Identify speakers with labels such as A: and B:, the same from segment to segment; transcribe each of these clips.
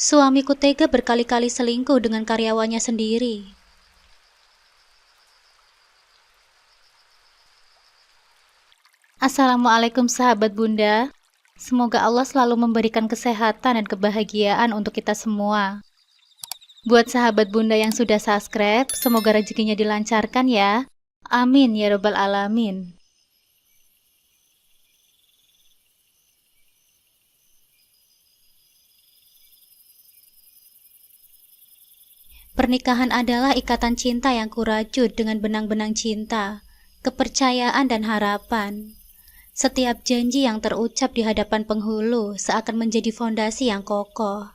A: Suamiku tega berkali-kali selingkuh dengan karyawannya sendiri. Assalamualaikum sahabat Bunda. Semoga Allah selalu memberikan kesehatan dan kebahagiaan untuk kita semua. Buat sahabat Bunda yang sudah subscribe, semoga rezekinya dilancarkan ya. Amin ya robbal alamin. Pernikahan adalah ikatan cinta yang kurajut dengan benang-benang cinta, kepercayaan dan harapan. Setiap janji yang terucap di hadapan penghulu seakan menjadi fondasi yang kokoh.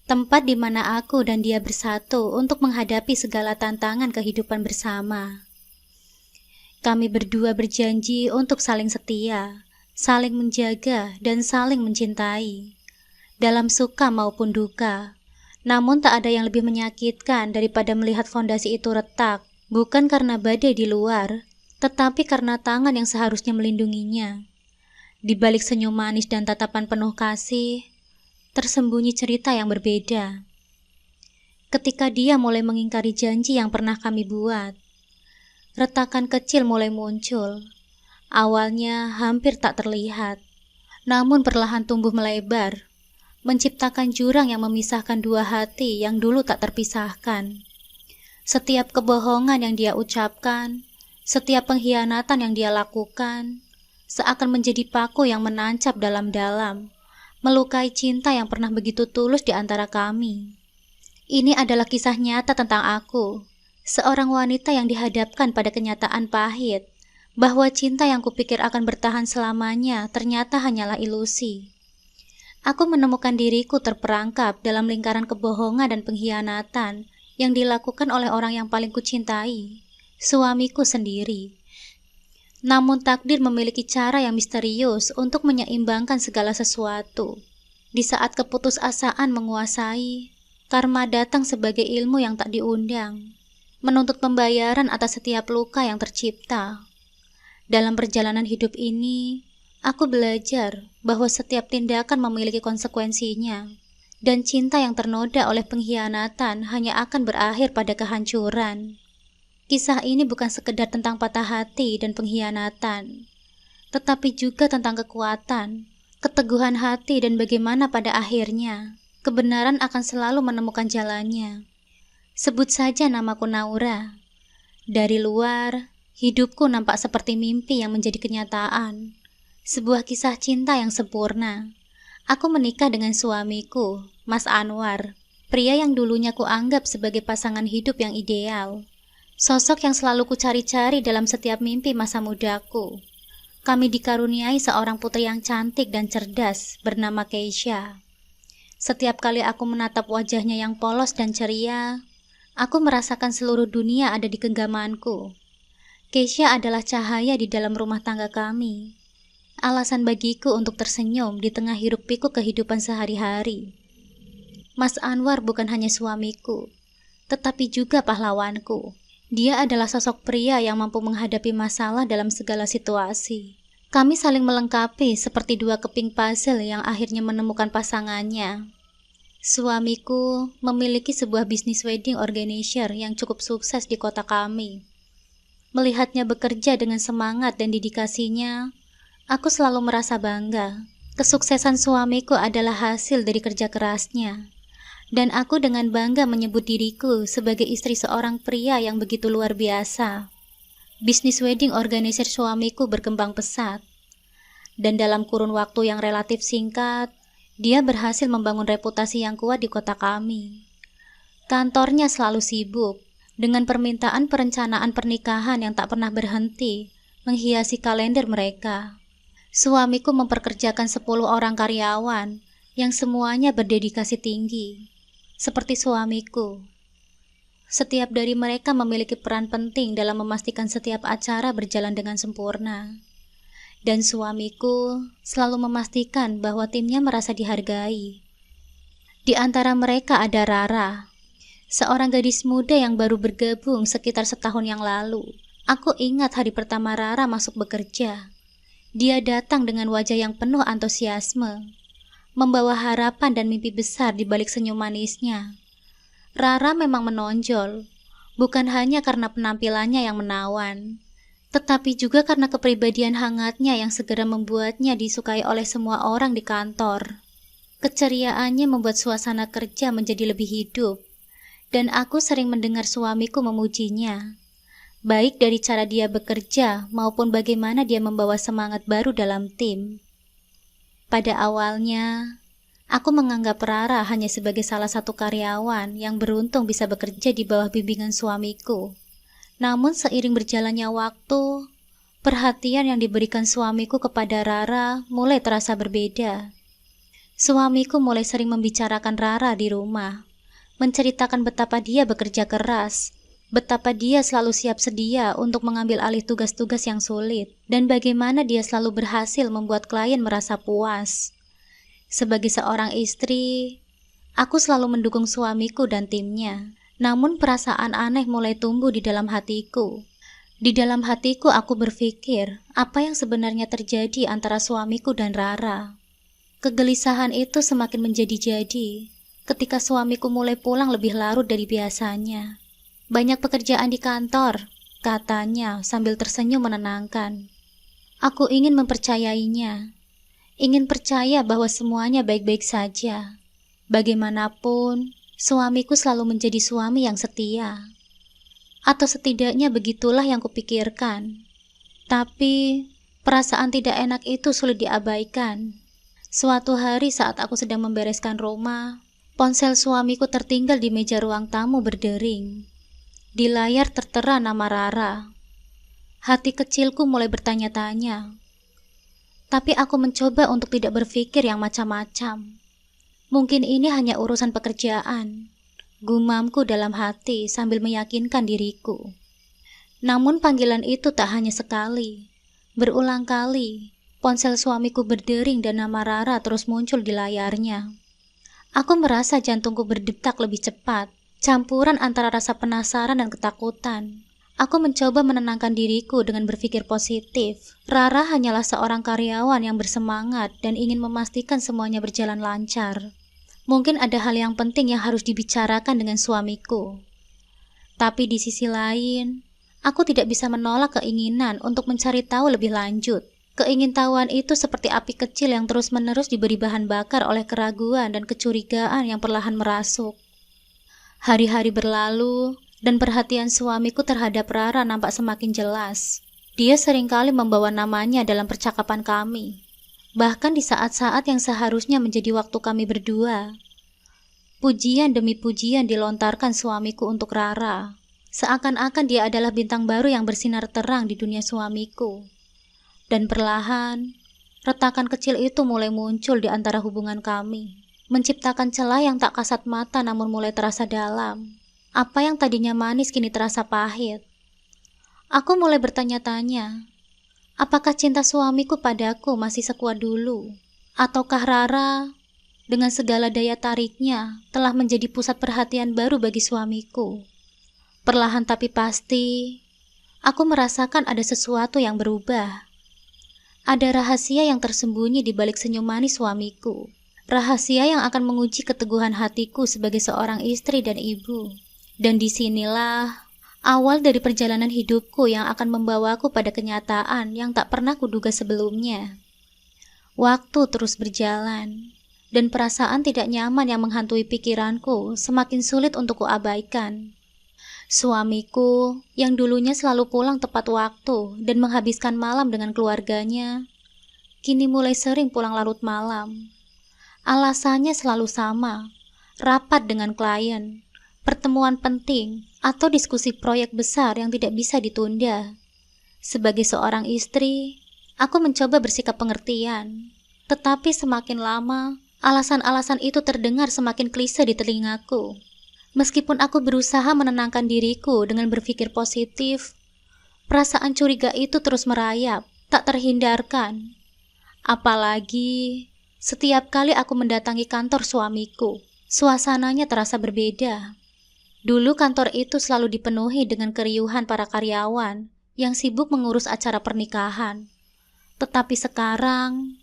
A: Tempat di mana aku dan dia bersatu untuk menghadapi segala tantangan kehidupan bersama. Kami berdua berjanji untuk saling setia, saling menjaga, dan saling mencintai. Dalam suka maupun duka. Namun tak ada yang lebih menyakitkan daripada melihat fondasi itu retak, bukan karena badai di luar, tetapi karena tangan yang seharusnya melindunginya. Di balik senyum manis dan tatapan penuh kasih, tersembunyi cerita yang berbeda. Ketika dia mulai mengingkari janji yang pernah kami buat, retakan kecil mulai muncul. Awalnya hampir tak terlihat, namun perlahan tumbuh melebar, menciptakan jurang yang memisahkan dua hati yang dulu tak terpisahkan. Setiap kebohongan yang dia ucapkan, setiap pengkhianatan yang dia lakukan, seakan menjadi paku yang menancap dalam-dalam, melukai cinta yang pernah begitu tulus di antara kami. Ini adalah kisah nyata tentang aku, seorang wanita yang dihadapkan pada kenyataan pahit, bahwa cinta yang kupikir akan bertahan selamanya ternyata hanyalah ilusi. Aku menemukan diriku terperangkap dalam lingkaran kebohongan dan pengkhianatan yang dilakukan oleh orang yang paling kucintai, suamiku sendiri. Namun takdir memiliki cara yang misterius untuk menyeimbangkan segala sesuatu. Di saat keputusasaan menguasai, karma datang sebagai ilmu yang tak diundang, menuntut pembayaran atas setiap luka yang tercipta. Dalam perjalanan hidup ini, aku belajar bahwa setiap tindakan memiliki konsekuensinya, dan cinta yang ternoda oleh pengkhianatan hanya akan berakhir pada kehancuran. Kisah ini bukan sekedar tentang patah hati dan pengkhianatan, tetapi juga tentang kekuatan, keteguhan hati dan bagaimana pada akhirnya, kebenaran akan selalu menemukan jalannya. Sebut saja namaku Naura. Dari luar, hidupku nampak seperti mimpi yang menjadi kenyataan. Sebuah kisah cinta yang sempurna. Aku menikah dengan suamiku, Mas Anwar, pria yang dulunya kuanggap sebagai pasangan hidup yang ideal. Sosok yang selalu kucari-cari dalam setiap mimpi masa mudaku. Kami dikaruniai seorang putri yang cantik dan cerdas bernama Keisha. Setiap kali aku menatap wajahnya yang polos dan ceria, aku merasakan seluruh dunia ada di genggamanku. Keisha adalah cahaya di dalam rumah tangga kami. Alasan bagiku untuk tersenyum di tengah hiruk-pikuk kehidupan sehari-hari. Mas Anwar bukan hanya suamiku, tetapi juga pahlawanku. Dia adalah sosok pria yang mampu menghadapi masalah dalam segala situasi. Kami saling melengkapi seperti dua keping puzzle yang akhirnya menemukan pasangannya. Suamiku memiliki sebuah bisnis wedding organizer yang cukup sukses di kota kami. Melihatnya bekerja dengan semangat dan dedikasinya, aku selalu merasa bangga. Kesuksesan suamiku adalah hasil dari kerja kerasnya. Dan aku dengan bangga menyebut diriku sebagai istri seorang pria yang begitu luar biasa. Bisnis wedding organizer suamiku berkembang pesat. Dan dalam kurun waktu yang relatif singkat, dia berhasil membangun reputasi yang kuat di kota kami. Kantornya selalu sibuk, dengan permintaan perencanaan pernikahan yang tak pernah berhenti, menghiasi kalender mereka. Suamiku memperkerjakan 10 orang karyawan yang semuanya berdedikasi tinggi, seperti suamiku. Setiap dari mereka memiliki peran penting dalam memastikan setiap acara berjalan dengan sempurna. Dan suamiku selalu memastikan bahwa timnya merasa dihargai. Di antara mereka ada Rara, seorang gadis muda yang baru bergabung sekitar setahun yang lalu. Aku ingat hari pertama Rara masuk bekerja. Dia datang dengan wajah yang penuh antusiasme, membawa harapan dan mimpi besar di balik senyum manisnya. Rara memang menonjol, bukan hanya karena penampilannya yang menawan, tetapi juga karena kepribadian hangatnya yang segera membuatnya disukai oleh semua orang di kantor. Keceriaannya membuat suasana kerja menjadi lebih hidup, dan aku sering mendengar suamiku memujinya, baik dari cara dia bekerja maupun bagaimana dia membawa semangat baru dalam tim. Pada awalnya, aku menganggap Rara hanya sebagai salah satu karyawan yang beruntung bisa bekerja di bawah bimbingan suamiku. Namun seiring berjalannya waktu, perhatian yang diberikan suamiku kepada Rara mulai terasa berbeda. Suamiku mulai sering membicarakan Rara di rumah, menceritakan betapa dia bekerja keras, betapa dia selalu siap sedia untuk mengambil alih tugas-tugas yang sulit, dan bagaimana dia selalu berhasil membuat klien merasa puas. Sebagai seorang istri, aku selalu mendukung suamiku dan timnya. Namun perasaan aneh mulai tumbuh di dalam hatiku. Di dalam hatiku aku berpikir, apa yang sebenarnya terjadi antara suamiku dan Rara. Kegelisahan itu semakin menjadi-jadi ketika suamiku mulai pulang lebih larut dari biasanya. Banyak pekerjaan di kantor, katanya sambil tersenyum menenangkan. Aku ingin mempercayainya, ingin percaya bahwa semuanya baik-baik saja. Bagaimanapun, suamiku selalu menjadi suami yang setia. Atau setidaknya begitulah yang kupikirkan. Tapi, perasaan tidak enak itu sulit diabaikan. Suatu hari saat aku sedang membereskan rumah, ponsel suamiku tertinggal di meja ruang tamu berdering. Di layar tertera nama Rara. Hati kecilku mulai bertanya-tanya. Tapi aku mencoba untuk tidak berpikir yang macam-macam. Mungkin ini hanya urusan pekerjaan, gumamku dalam hati sambil meyakinkan diriku. Namun panggilan itu tak hanya sekali. Berulang kali, ponsel suamiku berdering dan nama Rara terus muncul di layarnya. Aku merasa jantungku berdetak lebih cepat, campuran antara rasa penasaran dan ketakutan. Aku mencoba menenangkan diriku dengan berpikir positif. Rara hanyalah seorang karyawan yang bersemangat dan ingin memastikan semuanya berjalan lancar. Mungkin ada hal yang penting yang harus dibicarakan dengan suamiku. Tapi di sisi lain, aku tidak bisa menolak keinginan untuk mencari tahu lebih lanjut. Keingintahuan itu seperti api kecil yang terus-menerus diberi bahan bakar oleh keraguan dan kecurigaan yang perlahan merasuk. Hari-hari berlalu, dan perhatian suamiku terhadap Rara nampak semakin jelas. Dia seringkali membawa namanya dalam percakapan kami. Bahkan di saat-saat yang seharusnya menjadi waktu kami berdua. Pujian demi pujian dilontarkan suamiku untuk Rara. Seakan-akan dia adalah bintang baru yang bersinar terang di dunia suamiku. Dan perlahan, retakan kecil itu mulai muncul di antara hubungan kami. Menciptakan celah yang tak kasat mata namun mulai terasa dalam. Apa yang tadinya manis kini terasa pahit. Aku mulai bertanya-tanya, apakah cinta suamiku padaku masih sekuat dulu? Ataukah Rara, dengan segala daya tariknya, telah menjadi pusat perhatian baru bagi suamiku? Perlahan tapi pasti, aku merasakan ada sesuatu yang berubah. Ada rahasia yang tersembunyi di balik senyum manis suamiku. Rahasia yang akan menguji keteguhan hatiku sebagai seorang istri dan ibu. Dan disinilah awal dari perjalanan hidupku yang akan membawaku pada kenyataan yang tak pernah kuduga sebelumnya. Waktu terus berjalan, dan perasaan tidak nyaman yang menghantui pikiranku semakin sulit untuk kuabaikan. Suamiku, yang dulunya selalu pulang tepat waktu dan menghabiskan malam dengan keluarganya, kini mulai sering pulang larut malam. Alasannya selalu sama, rapat dengan klien, pertemuan penting, atau diskusi proyek besar yang tidak bisa ditunda. Sebagai seorang istri, aku mencoba bersikap pengertian, tetapi semakin lama, alasan-alasan itu terdengar semakin klise di telingaku. Meskipun aku berusaha menenangkan diriku dengan berpikir positif, perasaan curiga itu terus merayap, tak terhindarkan. Apalagi setiap kali aku mendatangi kantor suamiku, suasananya terasa berbeda. Dulu kantor itu selalu dipenuhi dengan keriuhan para karyawan yang sibuk mengurus acara pernikahan. Tetapi sekarang,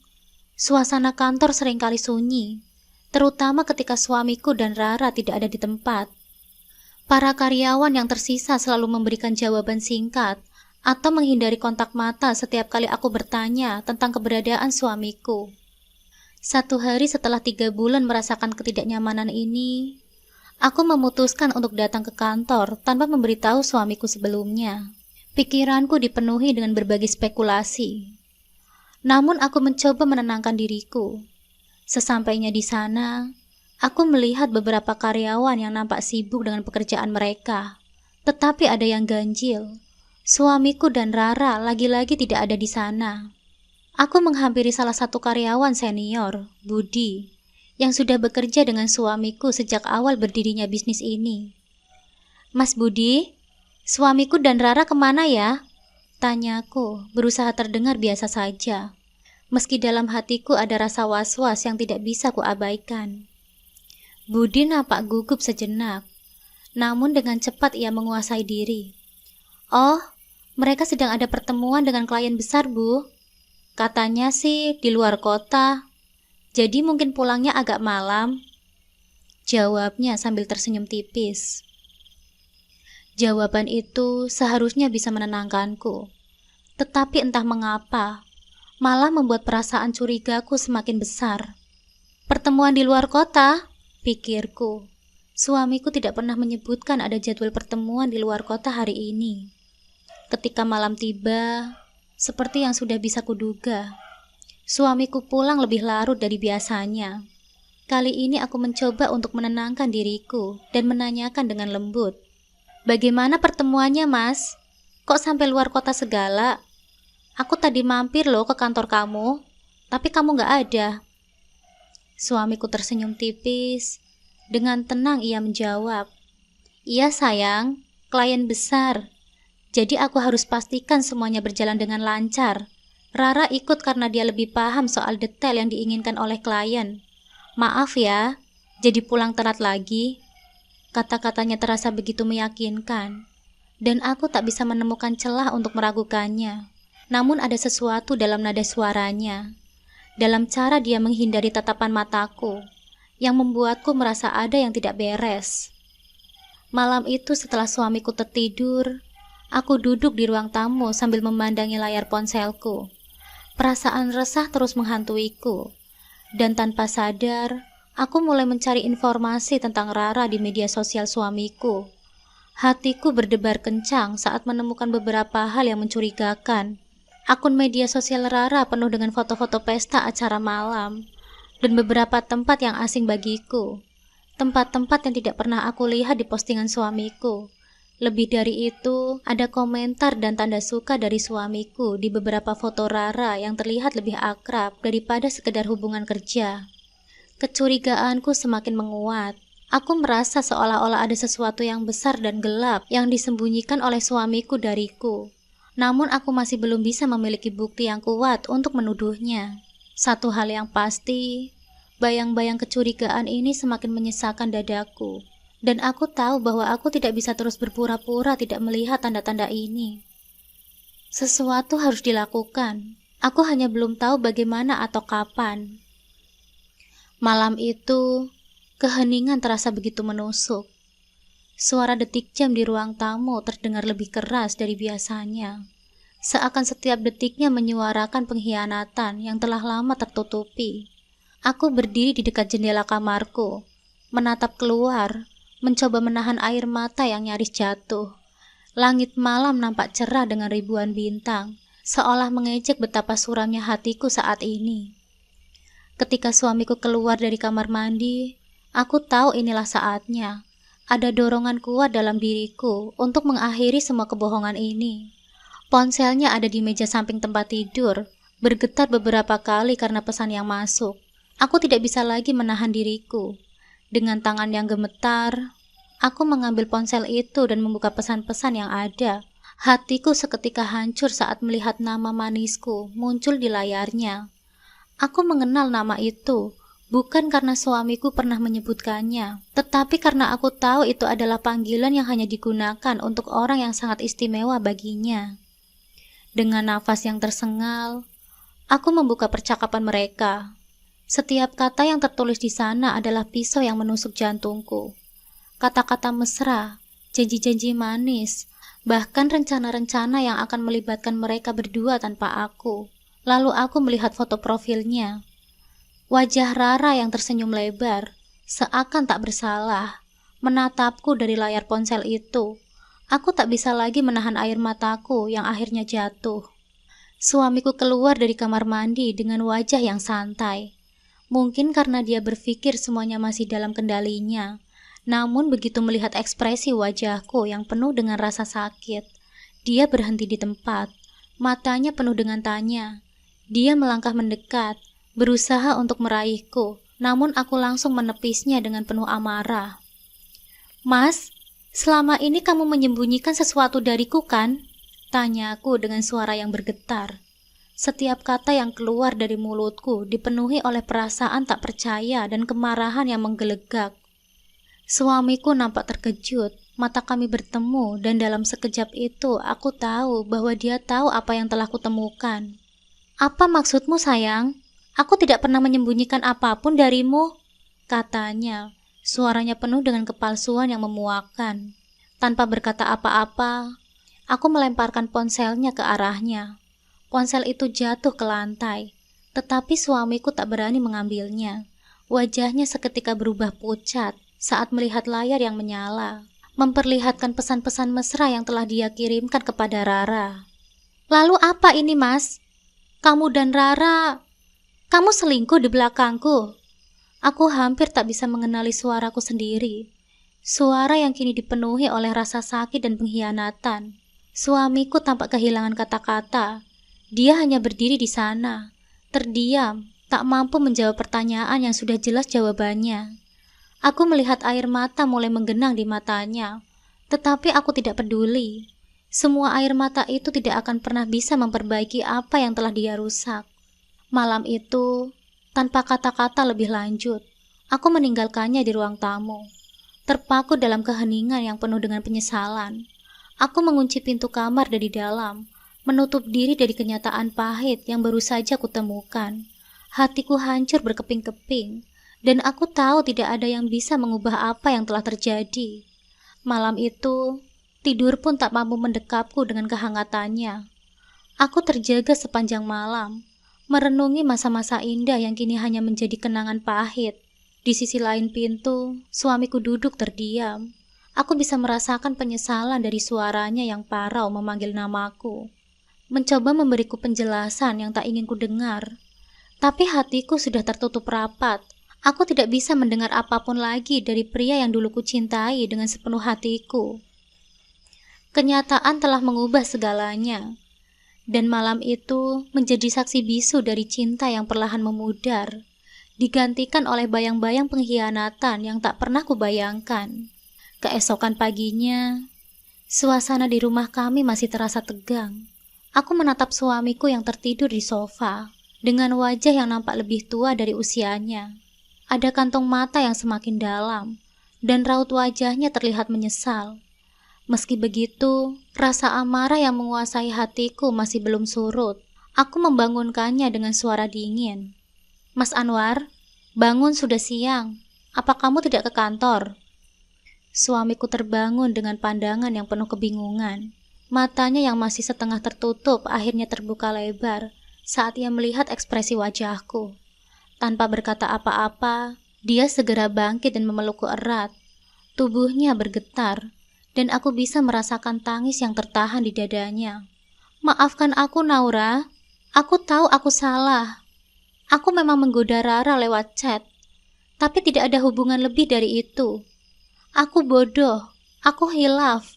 A: Suasana kantor seringkali sunyi, terutama ketika suamiku dan Rara tidak ada di tempat. Para karyawan yang tersisa selalu memberikan jawaban singkat atau menghindari kontak mata setiap kali aku bertanya tentang keberadaan suamiku. Satu hari setelah 3 bulan merasakan ketidaknyamanan ini, aku memutuskan untuk datang ke kantor tanpa memberitahu suamiku sebelumnya. Pikiranku dipenuhi dengan berbagai spekulasi. Namun aku mencoba menenangkan diriku. Sesampainya di sana, aku melihat beberapa karyawan yang nampak sibuk dengan pekerjaan mereka. Tetapi ada yang ganjil. Suamiku dan Rara lagi-lagi tidak ada di sana. Aku menghampiri salah satu karyawan senior, Budi, yang sudah bekerja dengan suamiku sejak awal berdirinya bisnis ini. "Mas Budi, suamiku dan Rara kemana ya?" tanyaku, berusaha terdengar biasa saja. Meski dalam hatiku ada rasa was-was yang tidak bisa kuabaikan. Budi nampak gugup sejenak, namun dengan cepat ia menguasai diri. "Oh, mereka sedang ada pertemuan dengan klien besar, Bu. Katanya sih di luar kota, jadi mungkin pulangnya agak malam," jawabnya sambil tersenyum tipis. Jawaban itu seharusnya bisa menenangkanku, tetapi entah mengapa, malah membuat perasaan curigaku semakin besar. "Pertemuan di luar kota?" pikirku. Suamiku tidak pernah menyebutkan ada jadwal pertemuan di luar kota hari ini. Ketika malam tiba, seperti yang sudah bisa kuduga, suamiku pulang lebih larut dari biasanya. Kali ini aku mencoba untuk menenangkan diriku dan menanyakan dengan lembut, "Bagaimana pertemuannya, Mas? Kok sampai luar kota segala? Aku tadi mampir loh ke kantor kamu, tapi kamu gak ada." Suamiku tersenyum tipis. Dengan tenang ia menjawab, "Iya sayang, klien besar. Jadi aku harus pastikan semuanya berjalan dengan lancar. Rara ikut karena dia lebih paham soal detail yang diinginkan oleh klien. Maaf ya, jadi pulang telat lagi." Kata-katanya terasa begitu meyakinkan, dan aku tak bisa menemukan celah untuk meragukannya. Namun ada sesuatu dalam nada suaranya, dalam cara dia menghindari tatapan mataku, yang membuatku merasa ada yang tidak beres. Malam itu setelah suamiku tertidur, aku duduk di ruang tamu sambil memandangi layar ponselku. Perasaan resah terus menghantuiku, dan tanpa sadar, aku mulai mencari informasi tentang Rara di media sosial suamiku. Hatiku berdebar kencang saat menemukan beberapa hal yang mencurigakan. Akun media sosial Rara penuh dengan foto-foto pesta acara malam, dan beberapa tempat yang asing bagiku. Tempat-tempat yang tidak pernah aku lihat di postingan suamiku. Lebih dari itu, ada komentar dan tanda suka dari suamiku di beberapa foto Rara yang terlihat lebih akrab daripada sekedar hubungan kerja. Kecurigaanku semakin menguat. Aku merasa seolah-olah ada sesuatu yang besar dan gelap yang disembunyikan oleh suamiku dariku. Namun aku masih belum bisa memiliki bukti yang kuat untuk menuduhnya. Satu hal yang pasti, bayang-bayang kecurigaan ini semakin menyesakan dadaku. Dan aku tahu bahwa aku tidak bisa terus berpura-pura tidak melihat tanda-tanda ini. Sesuatu harus dilakukan. Aku hanya belum tahu bagaimana atau kapan. Malam itu, keheningan terasa begitu menusuk. Suara detik jam di ruang tamu terdengar lebih keras dari biasanya. Seakan setiap detiknya menyuarakan pengkhianatan yang telah lama tertutupi. Aku berdiri di dekat jendela kamarku, menatap keluar, mencoba menahan air mata yang nyaris jatuh. Langit malam nampak cerah dengan ribuan bintang, seolah mengejek betapa suramnya hatiku saat ini. Ketika suamiku keluar dari kamar mandi, aku tahu inilah saatnya. Ada dorongan kuat dalam diriku untuk mengakhiri semua kebohongan ini. Ponselnya ada di meja samping tempat tidur, bergetar beberapa kali karena pesan yang masuk. Aku tidak bisa lagi menahan diriku. Dengan tangan yang gemetar, aku mengambil ponsel itu dan membuka pesan-pesan yang ada. Hatiku seketika hancur saat melihat nama manisku muncul di layarnya. Aku mengenal nama itu. Bukan karena suamiku pernah menyebutkannya, tetapi karena aku tahu itu adalah panggilan yang hanya digunakan untuk orang yang sangat istimewa baginya. Dengan nafas yang tersengal, Aku membuka percakapan mereka. Setiap kata yang tertulis di sana adalah pisau yang menusuk jantungku. Kata-kata mesra, janji-janji manis, bahkan rencana-rencana yang akan melibatkan mereka berdua tanpa aku. Lalu aku melihat foto profilnya. Wajah Rara yang tersenyum lebar, seakan tak bersalah, menatapku dari layar ponsel itu. Aku tak bisa lagi menahan air mataku yang akhirnya jatuh. Suamiku keluar dari kamar mandi dengan wajah yang santai. Mungkin karena dia berpikir semuanya masih dalam kendalinya. Namun begitu melihat ekspresi wajahku yang penuh dengan rasa sakit, dia berhenti di tempat, matanya penuh dengan tanya. Dia melangkah mendekat, berusaha untuk meraihku, namun aku langsung menepisnya dengan penuh amarah. "Mas, selama ini kamu menyembunyikan sesuatu dariku kan?" Tanyaku dengan suara yang bergetar. Setiap kata yang keluar dari mulutku dipenuhi oleh perasaan tak percaya dan kemarahan yang menggelegak. Suamiku nampak terkejut, mata kami bertemu dan dalam sekejap itu aku tahu bahwa dia tahu apa yang telah kutemukan. "Apa maksudmu sayang? Aku tidak pernah menyembunyikan apapun darimu," katanya. Suaranya penuh dengan kepalsuan yang memuakkan. Tanpa berkata apa-apa, aku melemparkan ponselnya ke arahnya. Ponsel itu jatuh ke lantai, tetapi suamiku tak berani mengambilnya. Wajahnya seketika berubah pucat saat melihat layar yang menyala, memperlihatkan pesan-pesan mesra yang telah dia kirimkan kepada Rara. "Lalu apa ini, Mas? Kamu dan Rara, kamu selingkuh di belakangku." Aku hampir tak bisa mengenali suaraku sendiri. Suara yang kini dipenuhi oleh rasa sakit dan pengkhianatan. Suamiku tampak kehilangan kata-kata. Dia hanya berdiri di sana, terdiam, tak mampu menjawab pertanyaan yang sudah jelas jawabannya. Aku melihat air mata mulai menggenang di matanya, tetapi aku tidak peduli. Semua air mata itu tidak akan pernah bisa memperbaiki apa yang telah dia rusak. Malam itu, tanpa kata-kata lebih lanjut, aku meninggalkannya di ruang tamu. Terpaku dalam keheningan yang penuh dengan penyesalan, aku mengunci pintu kamar dari dalam, menutup diri dari kenyataan pahit yang baru saja kutemukan. Hatiku hancur berkeping-keping, dan aku tahu tidak ada yang bisa mengubah apa yang telah terjadi. Malam itu, tidur pun tak mampu mendekapku dengan kehangatannya. Aku terjaga sepanjang malam, merenungi masa-masa indah yang kini hanya menjadi kenangan pahit. Di sisi lain pintu, suamiku duduk terdiam. Aku bisa merasakan penyesalan dari suaranya yang parau memanggil namaku. Mencoba memberiku penjelasan yang tak ingin ku dengar. Tapi hatiku sudah tertutup rapat. Aku tidak bisa mendengar apapun lagi dari pria yang dulu ku cintai dengan sepenuh hatiku. Kenyataan telah mengubah segalanya. Dan malam itu menjadi saksi bisu dari cinta yang perlahan memudar, digantikan oleh bayang-bayang pengkhianatan yang tak pernah kubayangkan. Keesokan paginya, suasana di rumah kami masih terasa tegang. Aku menatap suamiku yang tertidur di sofa, dengan wajah yang nampak lebih tua dari usianya. Ada kantong mata yang semakin dalam, dan raut wajahnya terlihat menyesal. Meski begitu, rasa amarah yang menguasai hatiku masih belum surut. Aku membangunkannya dengan suara dingin. "Mas Anwar, bangun, sudah siang. Apa kamu tidak ke kantor?" Suamiku terbangun dengan pandangan yang penuh kebingungan. Matanya yang masih setengah tertutup akhirnya terbuka lebar saat ia melihat ekspresi wajahku. Tanpa berkata apa-apa, dia segera bangkit dan memelukku erat. Tubuhnya bergetar, dan aku bisa merasakan tangis yang tertahan di dadanya. "Maafkan aku, Naura. Aku tahu aku salah. Aku memang menggoda Rara lewat chat, tapi tidak ada hubungan lebih dari itu. Aku bodoh, aku hilaf.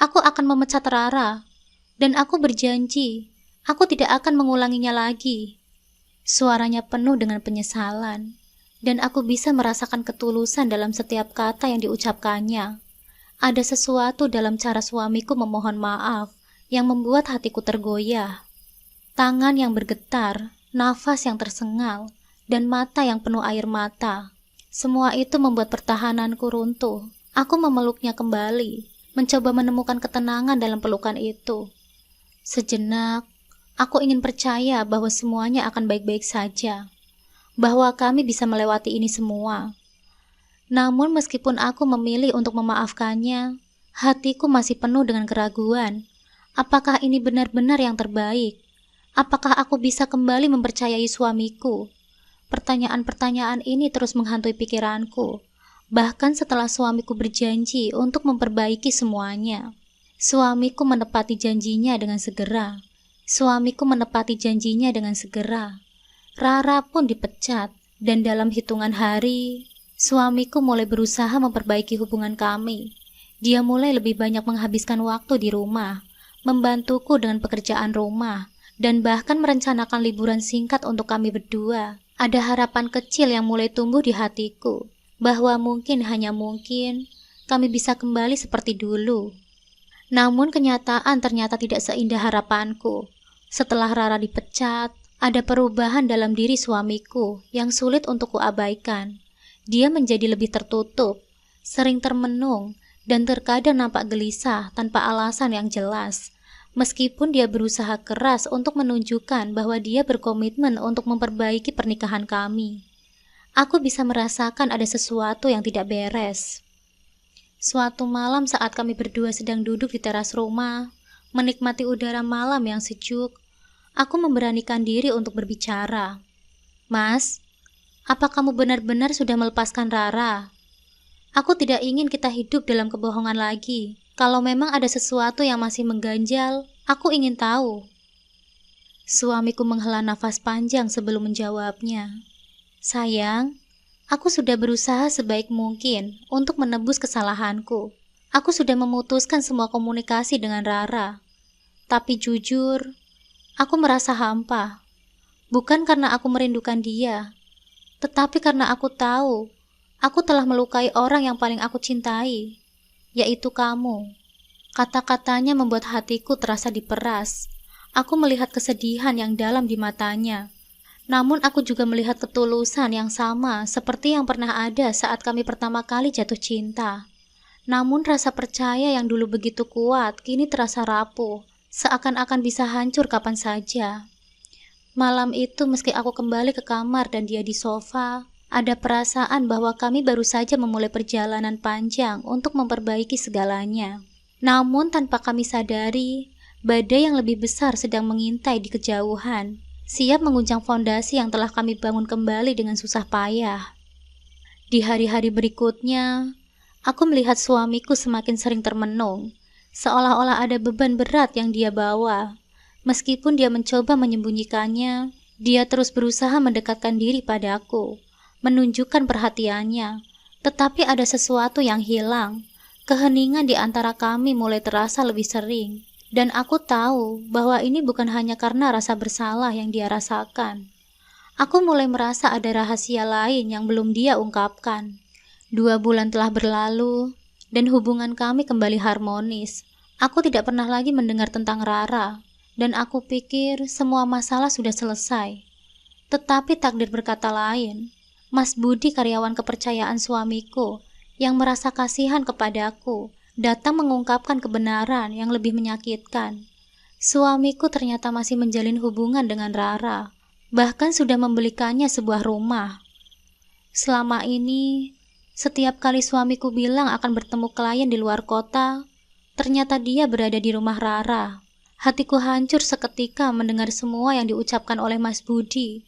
A: Aku akan memecat Rara, dan aku berjanji, aku tidak akan mengulanginya lagi." Suaranya penuh dengan penyesalan, dan aku bisa merasakan ketulusan dalam setiap kata yang diucapkannya. Ada sesuatu dalam cara suamiku memohon maaf yang membuat hatiku tergoyah. Tangan yang bergetar, nafas yang tersengal, dan mata yang penuh air mata. Semua itu membuat pertahananku runtuh. Aku memeluknya kembali, mencoba menemukan ketenangan dalam pelukan itu. Sejenak, Aku ingin percaya bahwa semuanya akan baik-baik saja, bahwa kami bisa melewati ini semua. Namun meskipun aku memilih untuk memaafkannya, hatiku masih penuh dengan keraguan. Apakah ini benar-benar yang terbaik? Apakah aku bisa kembali mempercayai suamiku? Pertanyaan-pertanyaan ini terus menghantui pikiranku, bahkan setelah suamiku berjanji untuk memperbaiki semuanya. Suamiku menepati janjinya dengan segera. Suamiku menepati janjinya dengan segera. Rara pun dipecat, dan dalam hitungan hari, suamiku mulai berusaha memperbaiki hubungan kami. Dia mulai lebih banyak menghabiskan waktu di rumah, membantuku dengan pekerjaan rumah, dan bahkan merencanakan liburan singkat untuk kami berdua. Ada harapan kecil yang mulai tumbuh di hatiku, bahwa hanya mungkin, kami bisa kembali seperti dulu. Namun kenyataan ternyata tidak seindah harapanku. Setelah Rara dipecat, ada perubahan dalam diri suamiku yang sulit untuk kuabaikan. Dia menjadi lebih tertutup, sering termenung, dan terkadang nampak gelisah tanpa alasan yang jelas. Meskipun dia berusaha keras untuk menunjukkan bahwa dia berkomitmen untuk memperbaiki pernikahan kami, aku bisa merasakan ada sesuatu yang tidak beres. Suatu malam saat kami berdua sedang duduk di teras rumah, menikmati udara malam yang sejuk, aku memberanikan diri untuk berbicara. "Mas, apa kamu benar-benar sudah melepaskan Rara? Aku tidak ingin kita hidup dalam kebohongan lagi. Kalau memang ada sesuatu yang masih mengganjal, aku ingin tahu." Suamiku menghela nafas panjang sebelum menjawabnya. "Sayang, aku sudah berusaha sebaik mungkin untuk menebus kesalahanku. Aku sudah memutuskan semua komunikasi dengan Rara. Tapi jujur, aku merasa hampa. Bukan karena aku merindukan dia, tetapi karena aku tahu aku telah melukai orang yang paling aku cintai, yaitu kamu." Kata-katanya membuat hatiku terasa diperas. Aku melihat kesedihan yang dalam di matanya. Namun aku juga melihat ketulusan yang sama seperti yang pernah ada saat kami pertama kali jatuh cinta. Namun rasa percaya yang dulu begitu kuat kini terasa rapuh, seakan-akan bisa hancur kapan saja. Malam itu meski aku kembali ke kamar dan dia di sofa, ada perasaan bahwa kami baru saja memulai perjalanan panjang untuk memperbaiki segalanya. Namun tanpa kami sadari, badai yang lebih besar sedang mengintai di kejauhan, siap menguncang fondasi yang telah kami bangun kembali dengan susah payah. Di hari-hari berikutnya, aku melihat suamiku semakin sering termenung, seolah-olah ada beban berat yang dia bawa. Meskipun dia mencoba menyembunyikannya, dia terus berusaha mendekatkan diri padaku, menunjukkan perhatiannya, tetapi ada sesuatu yang hilang. Keheningan di antara kami mulai terasa lebih sering, dan aku tahu bahwa ini bukan hanya karena rasa bersalah yang dia rasakan. Aku mulai merasa ada rahasia lain yang belum dia ungkapkan. 2 bulan telah berlalu, dan hubungan kami kembali harmonis. Aku tidak pernah lagi mendengar tentang Rara, dan aku pikir semua masalah sudah selesai. Tetapi takdir berkata lain. Mas Budi, karyawan kepercayaan suamiku, yang merasa kasihan kepadaku, datang mengungkapkan kebenaran yang lebih menyakitkan. Suamiku ternyata masih menjalin hubungan dengan Rara, bahkan sudah membelikannya sebuah rumah. Selama ini, setiap kali suamiku bilang akan bertemu klien di luar kota, ternyata dia berada di rumah Rara. Hatiku hancur seketika mendengar semua yang diucapkan oleh Mas Budi.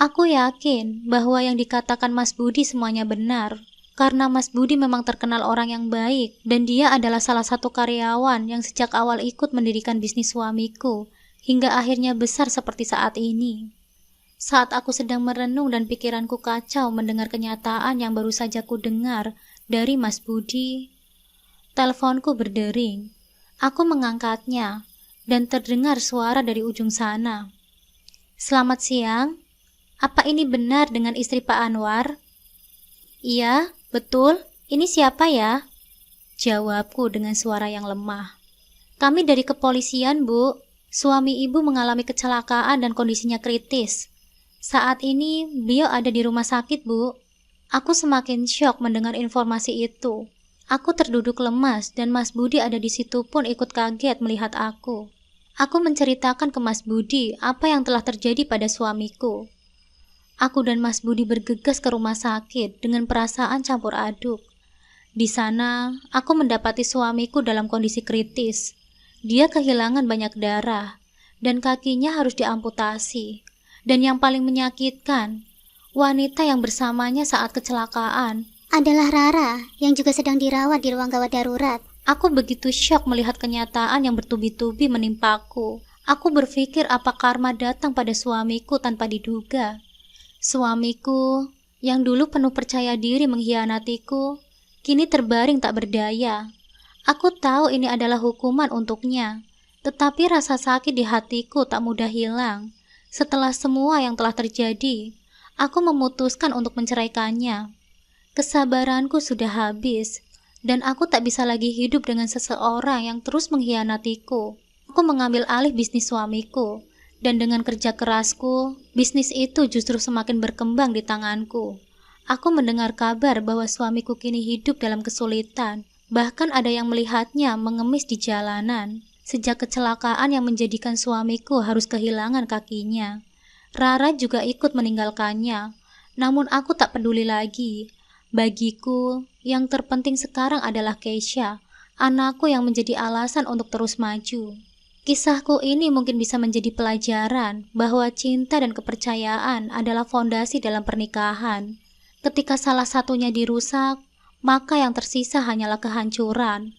A: Aku yakin bahwa yang dikatakan Mas Budi semuanya benar. Karena Mas Budi memang terkenal orang yang baik, dan dia adalah salah satu karyawan yang sejak awal ikut mendirikan bisnis suamiku, hingga akhirnya besar seperti saat ini. Saat aku sedang merenung dan pikiranku kacau mendengar kenyataan yang baru saja ku dengar dari Mas Budi, teleponku berdering. Aku mengangkatnya, dan terdengar suara dari ujung sana. "Selamat siang, apa ini benar dengan istri Pak Anwar?" "Iya, betul. Ini siapa ya?" jawabku dengan suara yang lemah. "Kami dari kepolisian, Bu. Suami ibu mengalami kecelakaan dan kondisinya kritis. Saat ini beliau ada di rumah sakit, Bu." Aku semakin syok mendengar informasi itu. Aku terduduk lemas dan Mas Budi ada di situ pun ikut kaget melihat aku. Aku menceritakan ke Mas Budi apa yang telah terjadi pada suamiku. Aku dan Mas Budi bergegas ke rumah sakit dengan perasaan campur aduk. Di sana, aku mendapati suamiku dalam kondisi kritis. Dia kehilangan banyak darah, dan kakinya harus diamputasi. Dan yang paling menyakitkan, wanita yang bersamanya saat kecelakaan
B: adalah Rara yang juga sedang dirawat di ruang gawat darurat.
A: Aku begitu syok melihat kenyataan yang bertubi-tubi menimpaku. Aku berpikir apa karma datang pada suamiku tanpa diduga. Suamiku, yang dulu penuh percaya diri mengkhianatiku, kini terbaring tak berdaya. Aku tahu ini adalah hukuman untuknya, tetapi rasa sakit di hatiku tak mudah hilang. Setelah semua yang telah terjadi, aku memutuskan untuk menceraikannya. Kesabaranku sudah habis, dan aku tak bisa lagi hidup dengan seseorang yang terus mengkhianatiku. Aku mengambil alih bisnis suamiku, dan dengan kerja kerasku, bisnis itu justru semakin berkembang di tanganku. Aku mendengar kabar bahwa suamiku kini hidup dalam kesulitan. Bahkan ada yang melihatnya mengemis di jalanan. Sejak kecelakaan yang menjadikan suamiku harus kehilangan kakinya, Rara juga ikut meninggalkannya. Namun aku tak peduli lagi. Bagiku, yang terpenting sekarang adalah Keisha, anakku yang menjadi alasan untuk terus maju. Kisahku ini mungkin bisa menjadi pelajaran bahwa cinta dan kepercayaan adalah fondasi dalam pernikahan. Ketika salah satunya dirusak, maka yang tersisa hanyalah kehancuran.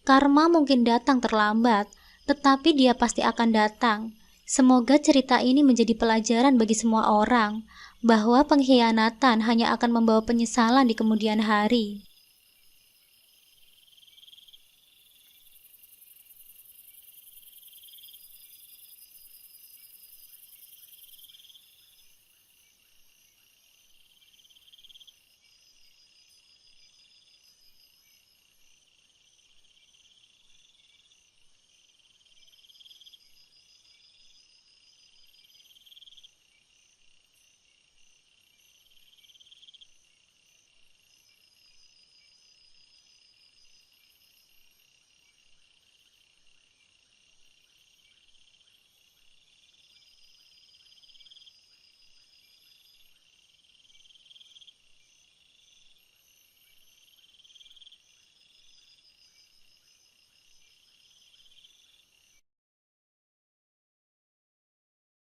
A: Karma mungkin datang terlambat, tetapi dia pasti akan datang. Semoga cerita ini menjadi pelajaran bagi semua orang, bahwa pengkhianatan hanya akan membawa penyesalan di kemudian hari.